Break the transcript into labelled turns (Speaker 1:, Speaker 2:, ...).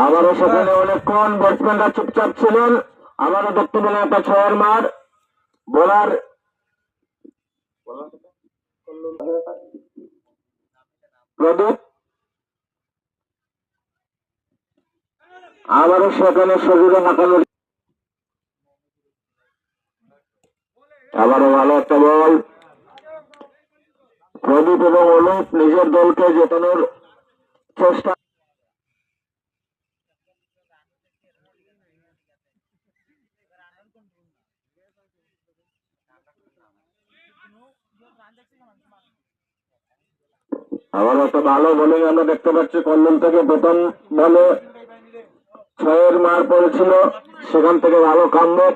Speaker 1: আবারও সেখানে অনেকক্ষণ ব্যাটসম্যানরা চুপচাপ ছিলেন। আবারও দেখতে পেলেন একটা ছয়ের মার বোলার প্রদীপ। আবারও সেখানে সজুরে হাঁকানো, আবারও ভালো একটা বল। প্রদীপ এবং অলুপ নিজের দলকে জেতানোর চেষ্টা। আবার একটা ভালো বোলিং আমরা দেখতে পাচ্ছি কল্লোল থেকে। প্রথম বলে ছয়ের মার পড়েছিল, সেখান থেকে ভালো কামব্যাক।